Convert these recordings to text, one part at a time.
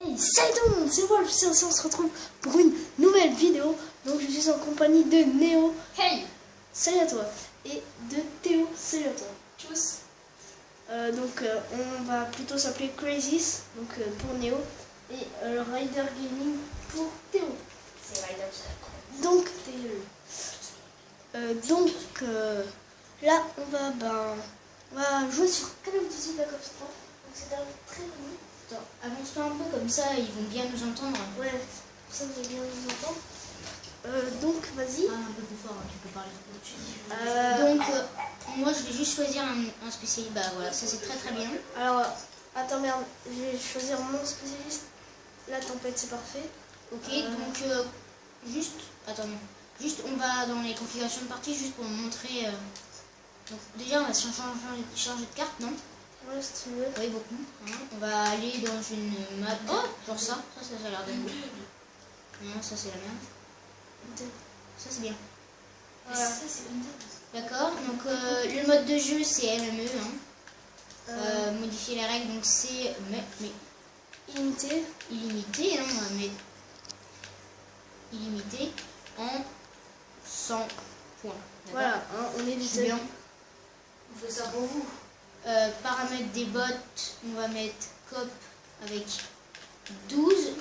Hey, salut tout le monde, c'est Wolf, on se retrouve pour une nouvelle vidéo. Donc je suis en compagnie de Néo. Hey, salut à toi. Et de Théo, salut à toi. tous. On va plutôt s'appeler Crazies, pour Néo, et Rider Gaming pour Théo. C'est Rider. Donc, là on va jouer sur Call of Duty Black Ops 3. Donc c'est un très bon. Attends, avance-toi un peu comme ça, ils vont bien nous entendre. Ouais, pour ça vous allez bien vous entendre. Donc vas-y. Ah, un peu plus fort, hein, tu peux parler. Moi je vais juste choisir un spécialiste. Bah voilà, ça c'est très très bien. Alors, attends merde, je vais choisir mon spécialiste. La tempête, c'est parfait. Ok, juste on va dans les configurations de partie juste pour montrer. Donc déjà on va changer de carte, non? Ouais, si tu veux. Oui, beaucoup. Hein. On va aller dans une map. Oh, genre ça a l'air d'être beau. Non, ça c'est la merde. Ça c'est bien. Voilà. Ça c'est d'accord, donc le mode de jeu c'est MME. Hein. Modifier les règles, donc c'est illimité. Illimité, hein, on va mettre illimité en 100 points. Voilà, hein, on est C'est bien. On fait ça pour vous. Paramètres des bots, on va mettre cop avec 12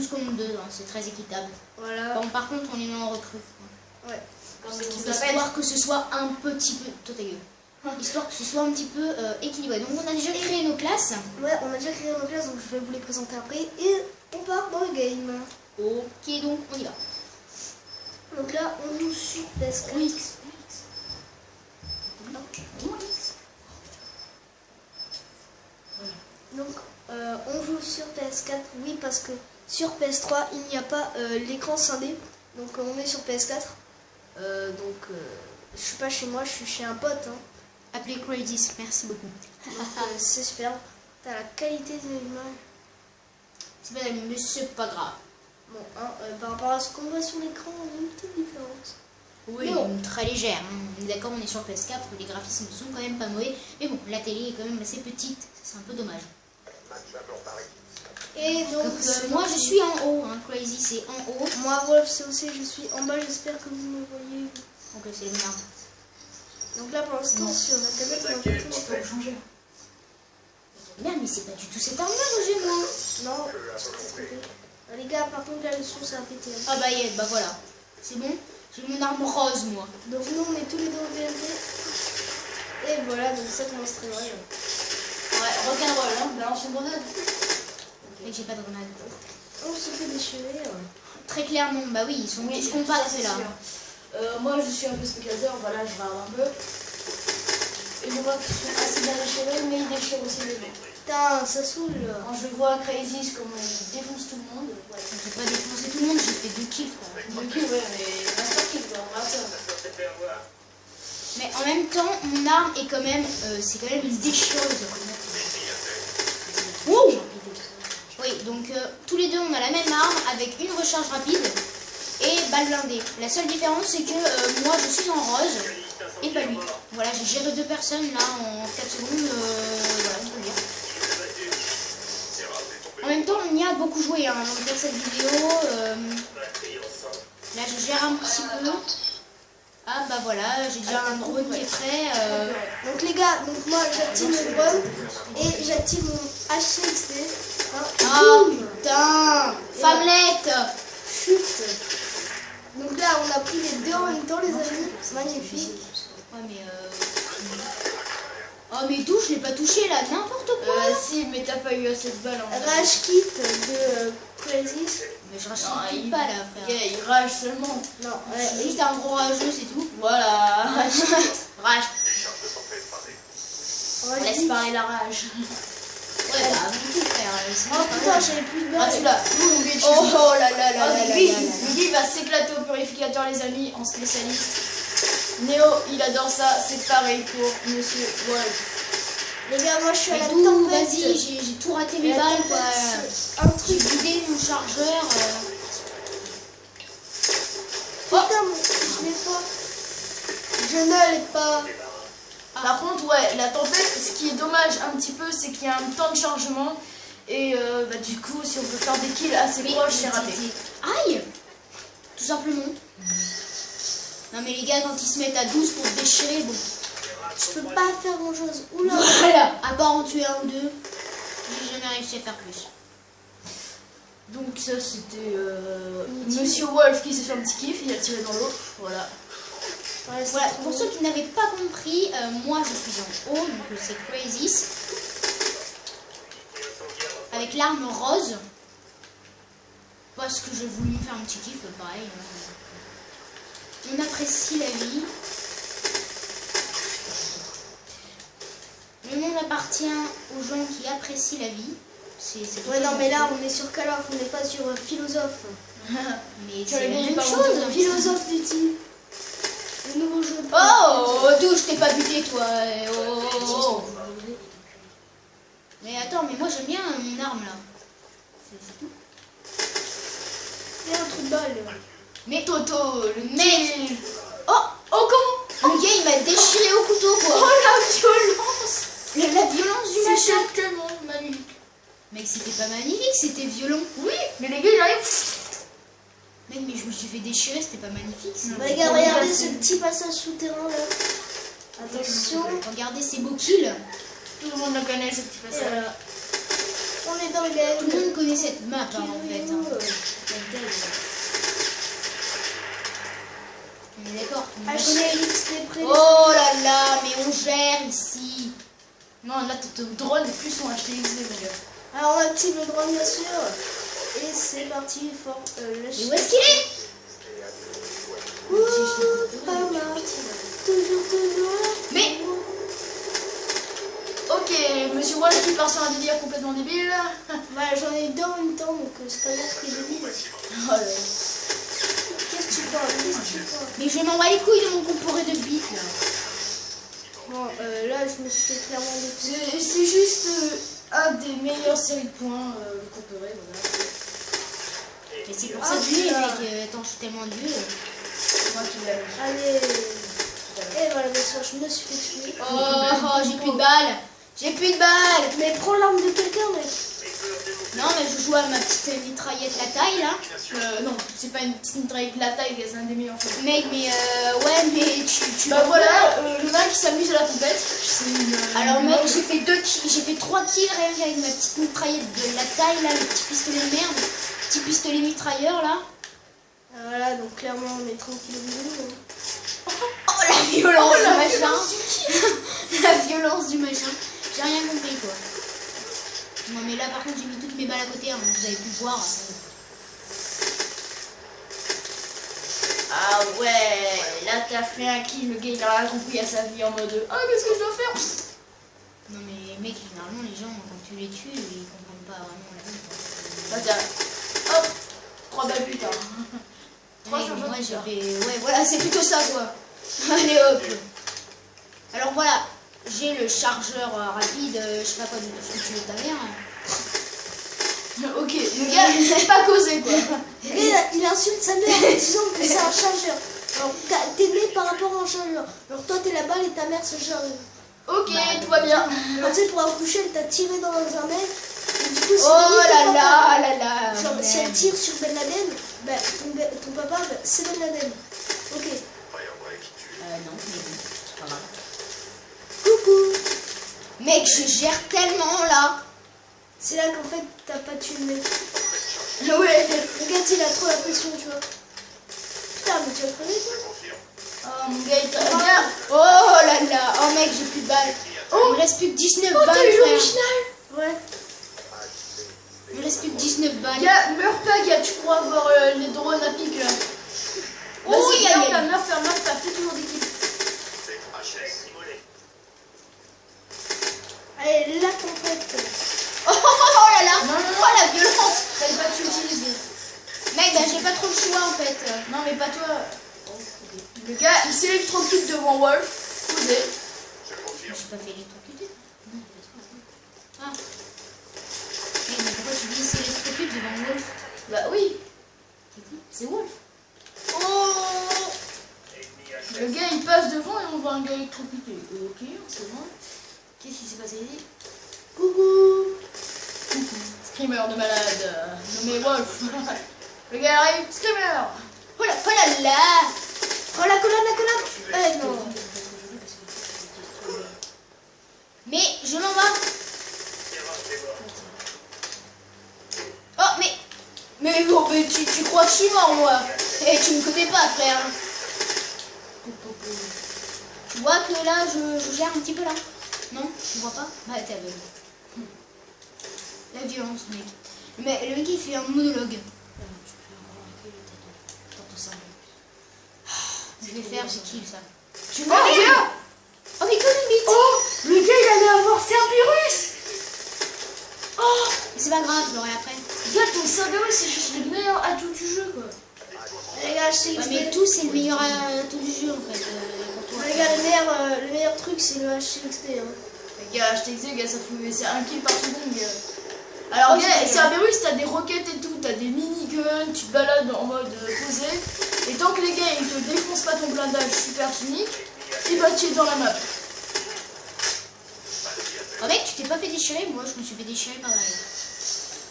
contre 2, hein, c'est très équitable. Voilà. Bon, par contre on les met en recrue. Ouais. Histoire que ce soit un petit peu. Toi ta gueule. Histoire que ce soit un petit peu équilibré. Donc on a déjà créé nos classes. Ouais, on a déjà créé nos classes, donc je vais vous les présenter après. Et on part dans le game. Ok, donc on y va. Donc là, on joue sur PS4. Donc, on joue sur PS4, oui, parce que sur PS3, il n'y a pas l'écran scindé. Donc, on est sur PS4. Je suis pas chez moi, je suis chez un pote. Hein. Appelez Crazies, merci beaucoup. C'est super. T'as la qualité de l'image. C'est pas mais c'est pas grave. Bon, hein, par rapport à ce qu'on voit sur l'écran, on a une petite différence. Oui, bon, très légère. Hein. D'accord, on est sur PS4, les graphismes sont quand même pas mauvais. Mais bon, la télé est quand même assez petite, c'est un peu dommage. Et donc, moi je suis en haut, hein. Crazy c'est en haut. Moi Wolf c'est aussi, je suis en bas, j'espère que vous me voyez. Donc c'est le mien. Donc là pour l'instant sur la tablette on a tout peut changer. Bien, mais c'est pas du tout cette arme-là, Roger, moi. Non, les gars, par contre là le son ça a pété. Hein. Ah bah yeah, bah voilà. C'est bon, j'ai mon arme rose moi. Donc nous on est tous les deux en VMD. Et voilà, donc ça commence très mal. Ouais, rock'n'roll, hein, balance une grenade. Mais j'ai pas de grenade. On se fait déchirer. Très clairement, bah oui, ils sont tous compacts là. Moi je suis un peu spectateur, voilà, je rame un peu. Et je vois qu'ils sont assez bien déchirés, mais ils déchirent aussi les mecs. Putain, ça saoule. Quand je vois Crazy comment il défonce tout le monde, ouais. J'ai pas défoncé tout le monde, j'ai fait 2 kills frère. 2 kills, ouais, mais master kill quoi, regarde ça. Mais en même temps, mon arme est quand même, c'est quand même une déchireuse. Ouh. Oui, donc tous les deux on a la même arme avec une recharge rapide et balle blindée. La seule différence c'est que moi je suis en rose et pas lui. Voilà, j'ai géré 2 personnes là en 4 secondes. Voilà, je peux dire. En même temps, on y a beaucoup joué hein, avant de faire cette vidéo. Là, je gère un petit peu. Ah bah voilà, j'ai déjà un drone qui est prêt. Donc les gars, donc moi j'active le drone et j'active mon HCXD. Hein. Ah putain, femmelette. Chut. Donc là on a pris les deux en même temps les amis, c'est magnifique. Ouais mais oh mais touche, je l'ai pas touché là, n'importe quoi. Si, mais t'as pas eu assez de balles en Rage kit de Crazy. Mais je rachète pas là frère. Il rage seulement. Non, C'est juste un gros rageux, c'est tout. Voilà. Rage. On laisse parler la rage. Ouais bah avant tout frère. Oh putain, j'avais plus de Ah balles. tu l'as. Oh là là là là là Guy là. va s'éclater au purificateur les amis, en spécialiste. Néo, il adore ça, c'est pareil pour monsieur Wolf. Les gars, moi je suis à la Mais tout, tempête. vas-y, j'ai tout raté mes La balles tempête, quoi. c'est un J'ai truc. vidé mon chargeur. Putain, je l'ai pas. Je ne l'ai pas. Par contre, ouais, la tempête, ce qui est dommage un petit peu, c'est qu'il y a un temps de chargement. Et bah, du coup, si on peut faire des kills assez proches, c'est raté. Aïe! Tout simplement. Non mais les gars, quand ils se mettent à 12 pour te déchirer, bon. Je peux pas faire grand chose. Oula! Voilà! À part en tuer un ou deux, j'ai jamais réussi à faire plus. Donc ça c'était Monsieur Wolf qui s'est fait un petit kiff, il a tiré dans l'eau. Voilà. Ouais, Voilà, pour ceux qui n'avaient pas compris, moi je suis en haut, donc c'est Crazy. Avec l'arme rose. Parce que j'ai voulu me faire un petit kiff, pareil. On apprécie la vie. Le monde appartient aux gens qui apprécient la vie. Ouais, non, mais là, on est sur Call of, on n'est pas sur Philosophe. Mais Tu c'est as la gagné même par chose. contre. Philosophe d'Uti. Le nouveau jeu. Oh, d'où je t'ai pas buté, toi. Oh. Mais attends, mais moi j'aime bien mon arme là. C'est tout. Il y a un trou de balle. Mais Toto, le Mec. kill. Oh, Oh comment? le gars il m'a déchiré au couteau quoi. Oh la violence! La violence du machin. C'est tellement magnifique. Mec, c'était pas magnifique, c'était violent. Oui, mais les gars ils arrivent. Mec, mais je me suis fait déchirer, c'était pas magnifique. Non. Regarde, regardez ce petit passage souterrain là. Attention. Regardez ces beaux kills. Tout le monde le connaît ce petit Et passage. voilà. On est dans le Tout le game. monde connaît cette map hein, en fait. Hein. On est d'accord. tout le monde connaît. Achetez l'XP près. Oh là là, mais on gère ici. Non, là ton drone et plus sont achetés XD les gars. Alors on active le drone bien sûr. Et c'est parti. Fort. Mais où est-ce qu'il est? Pas mal. Toujours. Mais Ok, Monsieur Wolf qui part sur un délire complètement débile. Voilà, j'en ai deux en même temps donc c'est pas bien pris de vie. Oh là. Qu'est-ce que tu parles? Qu'est-ce que tu parles? mais je m'en bats les couilles de mon comporé de bite là. Bon, là je me suis fait clairement détruire. C'est juste un des meilleures séries de points qu'on peut voilà. Mais c'est pour ça que je l'ai, mec. Attends, je suis tellement nul. C'est moi qui l'ai mis. Allez. Et voilà, bien sûr, je me suis fait tuer. Oh, j'ai plus de balles. J'ai plus de balles. Mais prends l'arme de quelqu'un, mec. Non, mais je joue à ma petite mitraillette la taille là. Non, c'est pas une petite mitraillette de la taille, c'est un des meilleurs films. Mec, mais ouais, mais tu Bah voilà, le mec qui s'amuse à la tempête. C'est une. Alors mec, j'ai fait 2 kills, j'ai fait 3 kills rien qu'avec ma petite mitraillette de la taille là, le petit pistolet de merde, petit pistolet mitrailleur là. Voilà, donc clairement on est tranquille au milieu. Oh la violence du machin. La violence du machin. J'ai rien compris quoi. Non mais là par contre j'ai mis toutes mes balles à côté, hein, vous avez pu voir. Ah ouais, là t'as fait un kill, le gars il a rien compris à sa vie en mode ah qu'est-ce que je dois faire? Non mais mec, généralement les gens quand tu les tues, ils comprennent pas vraiment la vie. Bah tiens, hop, 3 balles plus tard. Ouais, mais moi j'ai fait... Ouais voilà, c'est plutôt ça quoi. Allez hop. Alors voilà, j'ai le chargeur rapide, je sais pas quoi de tout ce que tu veux ta mère. Ok, le gars il sait pas causer quoi. Et il insulte sa mère en disant que c'est un chargeur. Alors t'es né par rapport à un chargeur. Alors toi t'es la balle et ta mère c'est le chargeur. Ok, tout va bien. Alors, tu sais, pour accoucher, elle t'a tiré dans un mec. Et du coup, si Oh t'as là là là là. genre, si elle tire sur Ben Laden, bah, ton papa, bah, c'est Ben Laden. Ok. Non, mais bon, c'est pas grave. Coucou. Mec, je gère tellement là. C'est là qu'en fait, t'as pas tué le mec. Ouais. Regarde, il a trop la pression, tu vois. Putain, mais tu vas crever, toi. Oh mon gars, il t'a regarde. Oh là là. Oh mec, j'ai plus de balles. Il me reste plus que 19 balles, t'as eu frère. l'original. Ouais. Il me reste plus que 19 balles. Gars, meurs pas gars, tu pourras avoir les drones à pique là. Oh, Vas-y, y a- meurs, t'as fait toujours des kills. Allez, la tempête. Oh, là là. Non, non, non. Oh la violence. Fallait pas que tu l'utilises. Mec, bah, j'ai pas trop le choix en fait. Non mais pas toi. Le gars, il s'électrocute devant Wolf. Posé. J'ai pas fait électrocuter. Ah. Mais pourquoi tu dis c'est électrocute devant Wolf? Bah oui. C'est Wolf. Oh. Le gars il passe devant et on voit un gars électrocuté. Ok, c'est bon. Qu'est-ce qui s'est passé ici? Coucou. Coucou. screamer de malade, nommé Wolf. Le gars arrive, screamer. Oh là là. Oh la colonne. Eh non. Mais je m'en vais. Oh mais bon, mais tu crois que je suis mort moi? Eh, tu me connais pas frère. Tu vois que là je gère un petit peu là? Non? Tu vois pas? Bah t'es aveugle. La violence mec. Mais le mec il fait un monologue. Je vais faire, c'est qui ça? Tu vois Oh, rien? Oh mais comme une bite. Oh, le gars il allait avoir Cerberus. Oh, Mais c'est pas grave, je l'aurai après. gars, ton Cerberus c'est juste le meilleur atout du jeu quoi. Les gars, je sais Ouais, mais tout c'est le meilleur atout du jeu en fait. Pour toi. Les gars, le meilleur truc c'est le HXD. Hein. Les gars, je t'exige, gars, ça fait c'est 1 kill par seconde, gars. Alors, Oh, gars, c'est Cerberus, t'as des roquettes et tout, t'as des miniguns, tu te balades en mode posé. Et tant que les gars ils te défoncent pas ton blindage supersonique, ils battent dans la map. Oh mec, tu t'es pas fait déchirer? Moi je me suis fait déchirer par derrière.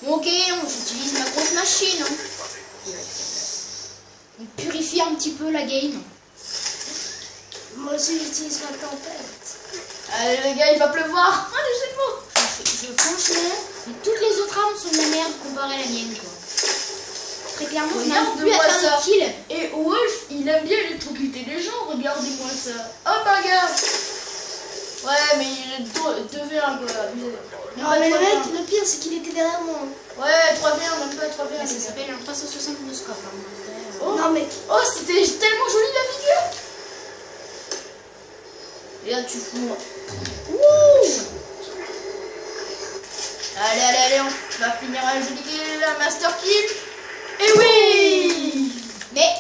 Bon, ok, j'utilise ma grosse machine. Hein. On purifie un petit peu la game. Moi aussi j'utilise ma tempête. Allez, les gars, il va pleuvoir. Ah, les jeux de mots. Franchement, toutes les autres armes sont de la merde comparées à la mienne quoi. Très clairement, je n'arrive plus à Regarde-moi faire ça. des kills. Et Wolf, il aime bien électrocuter les gens, regardez-moi ça. Oh, bagarre. Ouais, mais il est 2v1 quoi. Non, mais le mec, le pire c'est qu'il était derrière moi. Ouais, 3v1, même pas 3v1. Ça s'appelle un 360 scope. Hein. Oh. Non mec. Oh, c'était tellement joli la figure. Et là, tu cours. Wouh. Allez, on va finir un joli kill, la master kill. Et oui. Mais,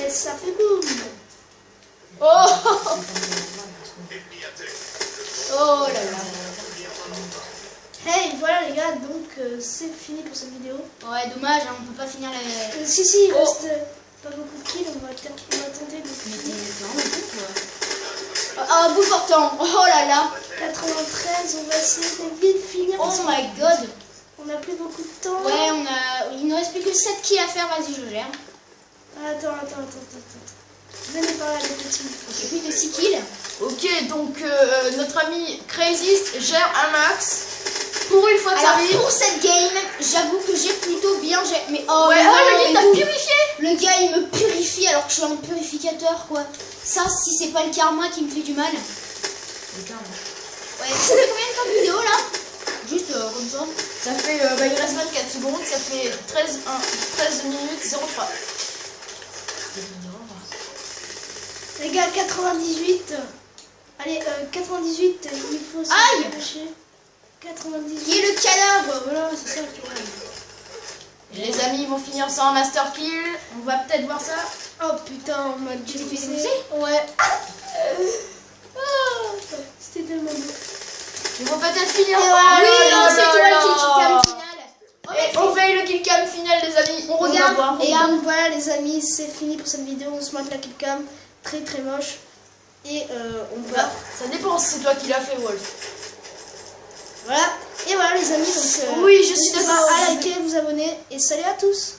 Et ça fait boum. Oh. Oh là là. Hey, voilà les gars, donc c'est fini pour cette vidéo. ouais, dommage, hein, on peut pas finir la. Si, il Oh. reste pas beaucoup de kills, on va tenter de Mais finir. t'es vraiment bon quoi. Ah, bout portant. Oh là là. 93, on va essayer de vite finir. Oh parce my god. On a plus beaucoup de temps. Ouais, il ne reste plus que 7 kills à faire, vas-y, je gère. Attends. Venez par là les petits. J'ai plus que 6 kills. Ok, donc notre ami Crazist gère un max. Pour une fois que ça Alors, arrive. pour cette game, j'avoue que j'ai plutôt bien géré. Mais oh, Ouais, mais non, le mais gars t'a vous- purifié. Le gars, il me purifie alors que je suis un purificateur, quoi. Ça, si c'est pas le karma qui me fait du mal. Ouais, ça fait combien de temps de vidéo, là? Juste comme ça. Ça fait, bah, il reste 24 secondes, ça fait 13 minutes 03. Les gars, 98. Allez, 98, il faut se Aïe. dépêcher. 98. Qui est le cadavre? Voilà, c'est ça le problème. Les amis vont finir ça en master kill. On va peut-être voir ça. Oh putain, on m'a Tu t'es fait défoncé. défoncer? Ouais. C'était tellement beau. Ils vont peut-être finir. Et voilà, Oui, là c'est là toi là. le kill final. Oh, Et on veille le kill cam final, les amis. On va regarde. voir. Et donc voilà les amis, c'est fini pour cette vidéo. On se mate la killcam. Très moche. Et on Bah, part. ça dépend si c'est toi qui l'as fait, Wolf. Voilà. Et voilà les amis. Donc, Oui, je suis n'hésitez d'accord. pas à liker, vous abonner. Et salut à tous.